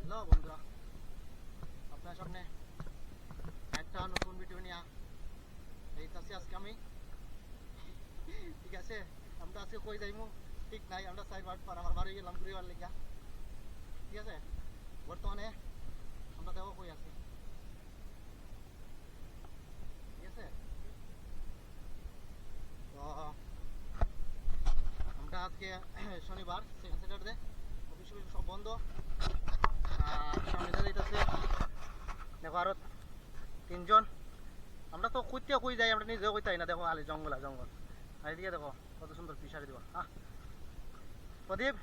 Hello বন্ধুরা, আপনার সামনে একটা নতুন ভিডিও নিয়ে এইতাছি আজকে আমি। ঠিক আছে, আমরা আজকে কই যাইমু ঠিক নাই, আমরা সাইবার পার আমার বাড়ি গেলাম ঘুরিবার লেগা। ঠিক আছে, বর্তমানে আমরা দেখো কই আছি। ঠিক আছে, তো আমরা আজকে শনিবার, সেকেন্ড স্যাটারডে, অফিস সব বন্ধ। আর সামনে যাইতেছে দেখো আরো তিনজন। আমরা তো কইতে কই যাই, আমরা নিজেও কইতাই না। দেখো খালি জঙ্গল আর জঙ্গল। আর এদিকে দেখো কত সুন্দর ফিশারি দেওয়া। প্রদীপ,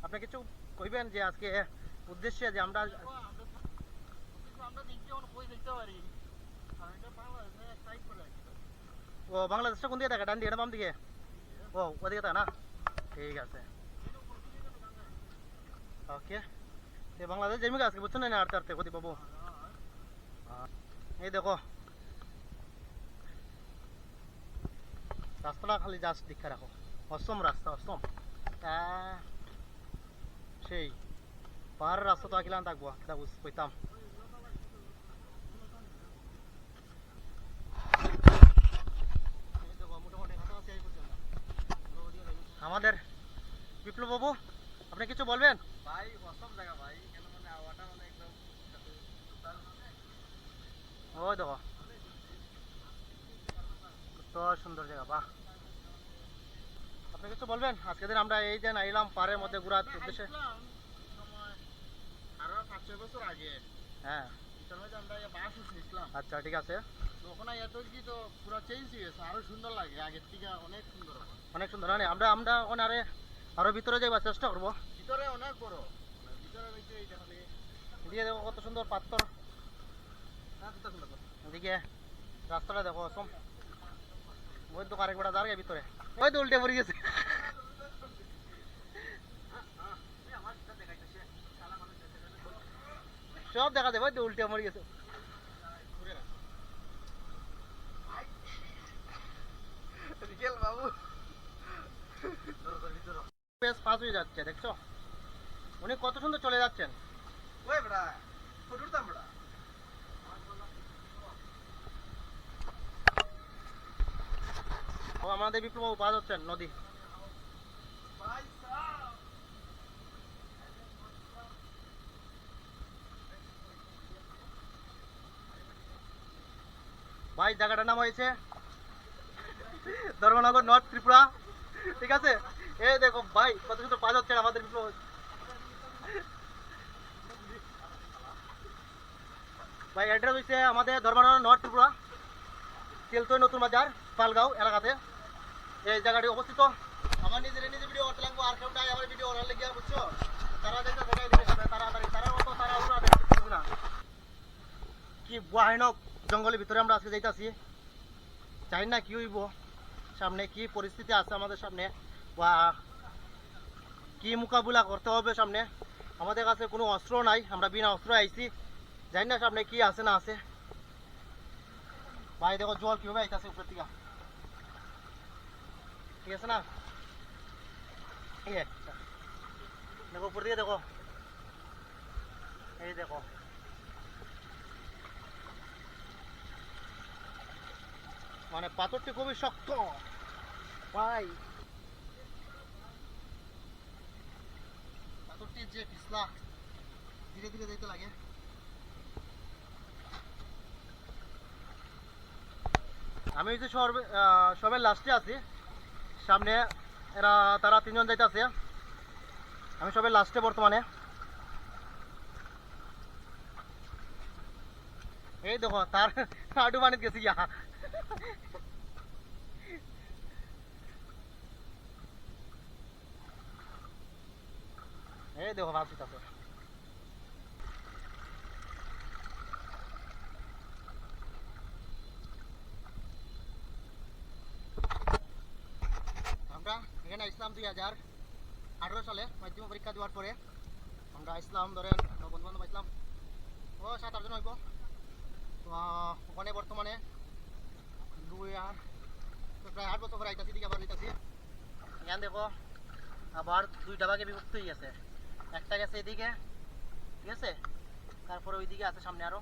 আপনি কিছু কইবেন যে আজকে উদ্দেশ্যে যে আমরা ও বাংলাদেশটা কোন দিকে থাকে? ডান দিকে না বাম দিকে? ও ওদিকে তা না, ঠিক আছে। ওকে, বাংলাদেশ যাইমি আজকে, বুঝছো না? আটতে আটতে প্রদীপ বাবু, এই দেখো রাস্তাটা খালি জাস্ট দীক্ষা রাখো। অসম রাস্তা, অসম। সেই পাহাড়ের রাস্তা তো আকিলাম থাকবো, এটা কইতাম। আমাদের বিপ্লব বাবু, আপনি কিছু বলবেন? ভাই অসম জায়গা ভাই, কেন মানে আওয়াটা মানে একদম ওই দেখো কত সুন্দর জায়গা, বাহ। আপনি কিছু বলবেন? আজকে দিন আমরা এই যে আইলাম পাহাড়ের মধ্যে ঘোরার উদ্দেশ্যে। আরো 5-6 বছর আগে। হ্যাঁ, আমরা বাস উঠছিলাম। আচ্ছা ঠিক আছে। ওখানে এত কি তো পুরো চেঞ্জ হয়ে গেছে, আরো সুন্দর লাগে আগের থেকে, অনেক সুন্দর। অনেক সুন্দর। মানে আমরা আমরা ওখানে আরো ভিতরে যাইবার চেষ্টা করবো। ভিতরে অনেক বড়, ভিতরে রয়েছে এই খালি এদিকে দেখো কত সুন্দর পাথর, এদিকে রাস্তাটা দেখো অসম। ওই তো আরেক বেটা দাঁড়িয়ে ভিতরে, ওই তো উল্টে পড়ে গেছে। সব দেখা যাবে, ওই তো উল্টে মরে গেছে। বাবু বেশ পাস হয়ে যাচ্ছে, দেখছো? উনি কত সুন্দর চলে যাচ্ছেন। ওই বড়া ফুটুরতাম বড়া। ও আমাদের বিপ্লব পাস হচ্ছেন নদী। ভাই জায়গাটার নাম হয়েছে ধর্মনগর, নর্থ ত্রিপুরা। ঠিক আছে, এই দেখো ভাই কত সুন্দর পাস হচ্ছে আমাদের বিপ্লব। ভাই অ্যাড্রেস হচ্ছে আমাদের ধর্মনগর, নর্থ ত্রিপুরা, তেলতই নতুন বাজার, পালগাঁও এলাকাতে এই জায়গাটি অবস্থিত। আমার নিজের ভিডিও করতে লাগবো, আর কেউ নাই আমার ভিডিও ওরার লেগে, বুঝছো? তারা দেখে সেটাই দেখে যাবে তাড়াতাড়ি, তারা অত তারা ওরা দেখতে না। কি ভয়ানক জঙ্গলের ভিতরে আমরা আজকে যাইতাছি। জানি না কি হইব সামনে, কি পরিস্থিতি আছে আমাদের সামনে, বা কি মোকাবিলা করতে হবে সামনে। আমাদের কাছে কোনো অস্ত্র নাই, আমরা বিনা অস্ত্র আইছি। জানি না সামনে কি আছে না আছে। ভাই দেখো জল কিভাবে আইতাছে উপর থেকে, ঠিক আছে না? এই একটা দেখো উপর দিকে, দেখো এই দেখো মানে পাথরটি খুবই শক্ত ভাই। পাথরটি যে পিছলা, ধীরে ধীরে যেতে লাগে। আমি যে সবের লাস্টে আছি, সামনে তারা তিনজন যাইতেছে, আমি সবের লাস্টে বর্তমানে। এই দেখো তার আডু বানিয়ে গেছি ইয়া। এই দেখো ভাবছি তারপর আমরা এখানে ইসলাম 2018 সালে মাধ্যমিক পরীক্ষা দেওয়ার পরে আমরা ইসলাম ধরেন বন্ধু বান্ধব ইসলাম ও 7-8 জন হইব। তো ওখানে বর্তমানে প্রায় 8 বছর পরে আইতাছি, দিকে আবার আইতাছি। এখানে দেখো আবার দুইটা ভাগে বিভক্ত হয়ে গেছে, একটা গেছে এদিকে ঠিক আছে। তারপরে ওইদিকে আছে সামনে আরো।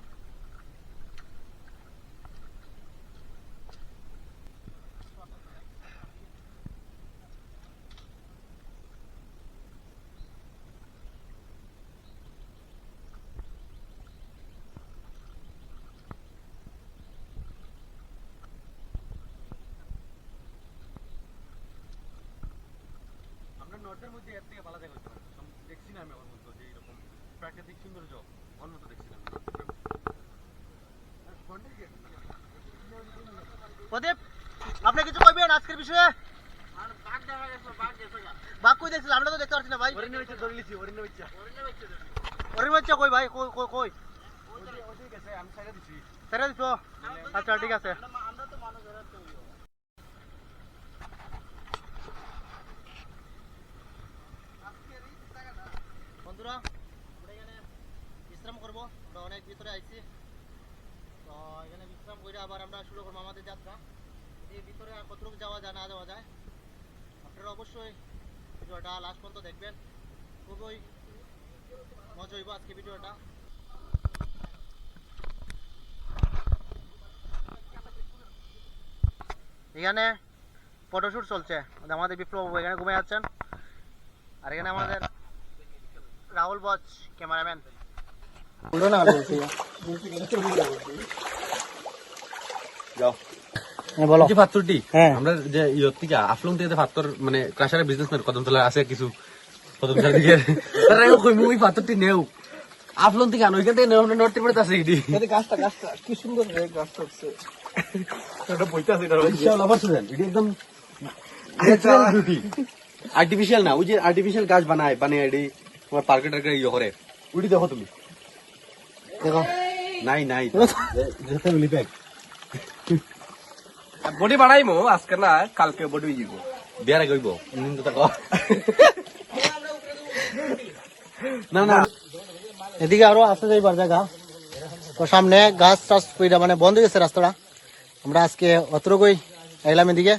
আমরা নর্থের মধ্যে এর থেকে ভালো জায়গা হতে পারে দেখছি না আমি আমার মতো যে এরকম প্রাকৃতিক সৌন্দর্য অন্য তো দেখছি না প্রদীপ, আপনি কিছু কইবেন আজকের বিষয়ে? আর বাঘ দেখা গেছে, বাঘ গেছে গা। বাঘ কই দেখছিল? আমরা তো দেখতে পাচ্ছি না ভাই। অরণ্য হচ্ছে ধরে লিছি অরণ্য হচ্ছে ওরে বেঁচে দেখি। ওর বাচ্চা কই ভাই? কই কই কই? ওই গেছে আমি সাইডে দিছি ছেড়ে দিছো? আচ্ছা ঠিক আছে। আমরা তো মানুষ এরা তো বন্ধুরা, আমরা এখানে বিশ্রাম করবো। আমরা অনেক ভিতরে আইছি, তো এখানে বিশ্রাম করে আবার আমরা শুরু করবো আমাদের যাত্রা। এই ভিতরে আর কতটুকু যাওয়া যায় না যাওয়া যায়, আপনারা অবশ্যই ভিডিওটা লাস্ট পর্যন্ত দেখবেন। খুবই মজা হইব আজকে ভিডিওটা। এখানে ফটোশুট চলছে, আমাদের বিপ্লব এখানে ঘুমিয়ে যাচ্ছেন, আর এখানে আমাদের রাহুল বচ ক্যামেরাম্যান। বলো যে পাথরটি হ্যাঁ। আমরা যে ইয়র থেকে আফলং থেকে পাথর মানে ক্রাশারের বিজনেসম্যান কদমতলা আছে কিছু কদমতলা দিকে তারা কইমু ওই পাথরটি নেও আফলং থেকে আনো ওইখান থেকে নেও আমরা নর্থে পড়ে আছে এটি গাছটা গাছটা কি সুন্দর গাছটা হচ্ছে। এটা বইতে আছে এটা ইনশাআল্লাহ আবার শুনেন এটা একদম ন্যাচারাল বিউটি আর্টিফিশিয়াল না ওই যে আর্টিফিশিয়াল গাছ বানায় বানিয়ে এটি তোমার পার্কে টার্কে ইয়ে করে ওইটি দেখো তুমি দেখো নাই নাই যেতে লিপ্যাক বডি বানাইমো আজকে না কালকে বডি হইব বিয়ার আগে হইব নিন্দু তাকো না না এদিকে আরো আসতে যাইবার জায়গা, তো সামনে গাছ টাছ কইরা মানে বন্ধ হয়ে গেছে রাস্তাটা। আমরা আজকে অতটুকুই এলাম এদিকে।